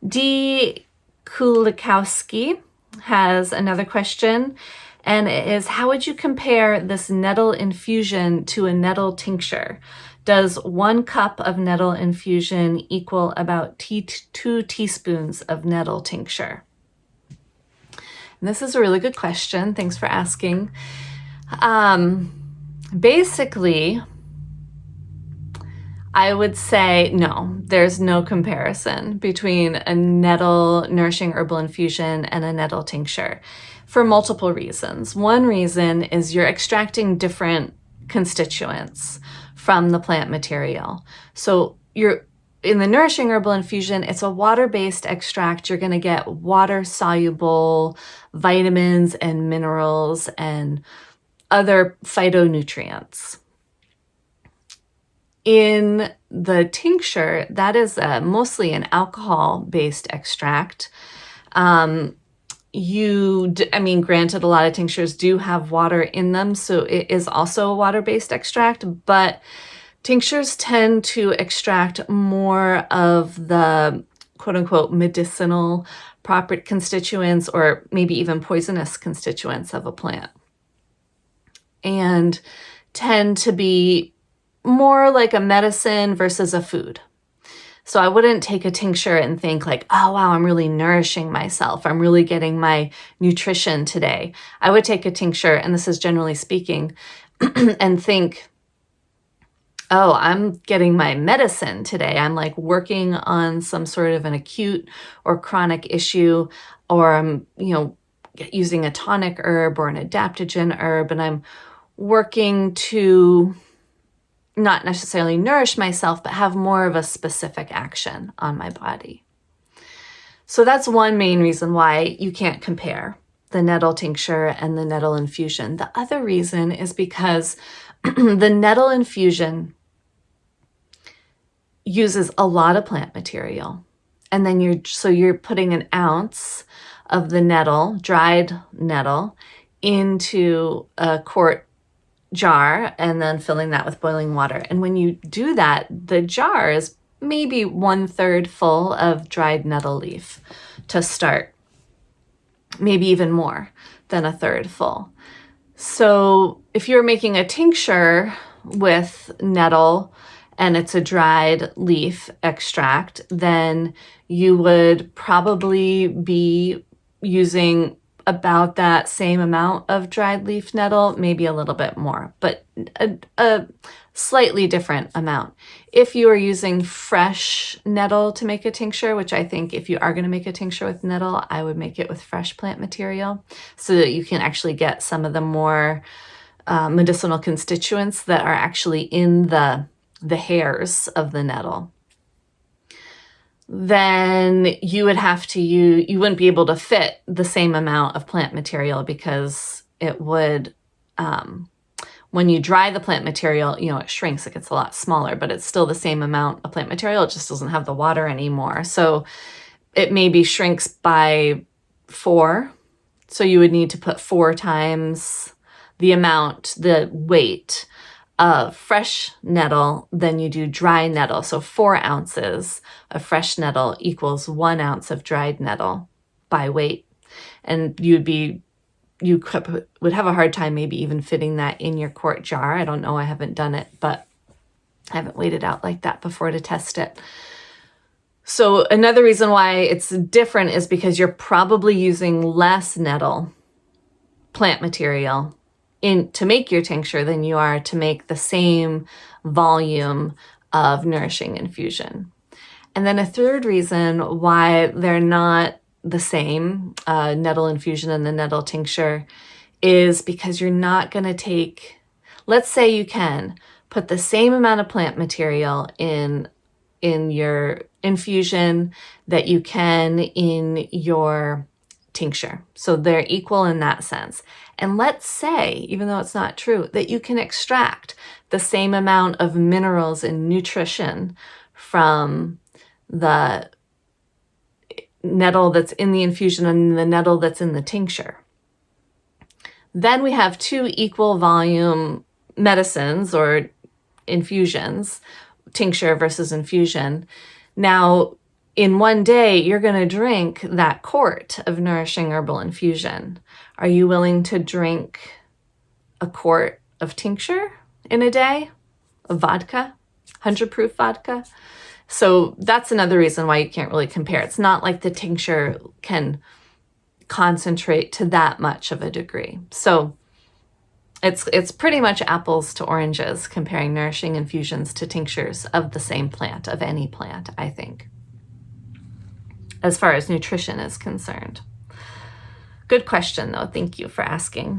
D. Kulikowski has another question, and it is, how would you compare this nettle infusion to a nettle tincture? Does 1 cup of nettle infusion equal about 2 teaspoons of nettle tincture? And this is a really good question. Thanks for asking. Basically, I would say no, there's no comparison between a nettle nourishing herbal infusion and a nettle tincture for multiple reasons. One reason is you're extracting different constituents from the plant material. So in the nourishing herbal infusion, it's a water-based extract. You're going to get water-soluble vitamins and minerals and other phytonutrients. In the tincture, that is mostly an alcohol-based extract. Granted, a lot of tinctures do have water in them, so it is also a water-based extract, but tinctures tend to extract more of the quote-unquote medicinal property constituents, or maybe even poisonous constituents of a plant, and tend to be more like a medicine versus a food. So I wouldn't take a tincture and think like, oh wow, I'm really nourishing myself, I'm really getting my nutrition today. I would take a tincture, and this is generally speaking, and think, oh, I'm getting my medicine today. I'm like working on some sort of an acute or chronic issue, or I'm, using a tonic herb or an adaptogen herb, and I'm working to not necessarily nourish myself, but have more of a specific action on my body. So that's one main reason why you can't compare the nettle tincture and the nettle infusion. The other reason is because the nettle infusion uses a lot of plant material. And then you're putting an ounce of the nettle, dried nettle, into a quart jar and then filling that with boiling water. And when you do that, the jar is maybe 1/3 full of dried nettle leaf to start, maybe even more than 1/3 full. So if you're making a tincture with nettle and it's a dried leaf extract, then you would probably be using about that same amount of dried leaf nettle, maybe a little bit more, but a slightly different amount. If you are using fresh nettle to make a tincture, which I think if you are going to make a tincture with nettle, I would make it with fresh plant material so that you can actually get some of the more medicinal constituents that are actually in the hairs of the nettle. Then you wouldn't be able to fit the same amount of plant material, because it would, when you dry the plant material, it shrinks, it gets a lot smaller, but it's still the same amount of plant material. It just doesn't have the water anymore. So it maybe shrinks by 4. So you would need to put 4 times the weight of fresh nettle than you do dry nettle. So 4 ounces of fresh nettle equals 1 ounce of dried nettle by weight. And you would have a hard time maybe even fitting that in your quart jar. I don't know, I haven't done it, but I haven't weighed it out like that before to test it. So another reason why it's different is because you're probably using less nettle plant material to make your tincture than you are to make the same volume of nourishing infusion. And then a third reason why they're not the same, nettle infusion and the nettle tincture, is because you're not going to take, let's say you can put the same amount of plant material in your infusion that you can in your tincture. So they're equal in that sense. And let's say, even though it's not true, that you can extract the same amount of minerals and nutrition from the nettle that's in the infusion and the nettle that's in the tincture. Then we have 2 equal volume medicines or infusions, tincture versus infusion. Now, in one day, you're going to drink that quart of Nourishing Herbal Infusion. Are you willing to drink a quart of tincture in a day? Of vodka? 100 proof vodka? So that's another reason why you can't really compare. It's not like the tincture can concentrate to that much of a degree. So it's pretty much apples to oranges comparing nourishing infusions to tinctures of the same plant, of any plant, I think, as far as nutrition is concerned. Good question, though. Thank you for asking.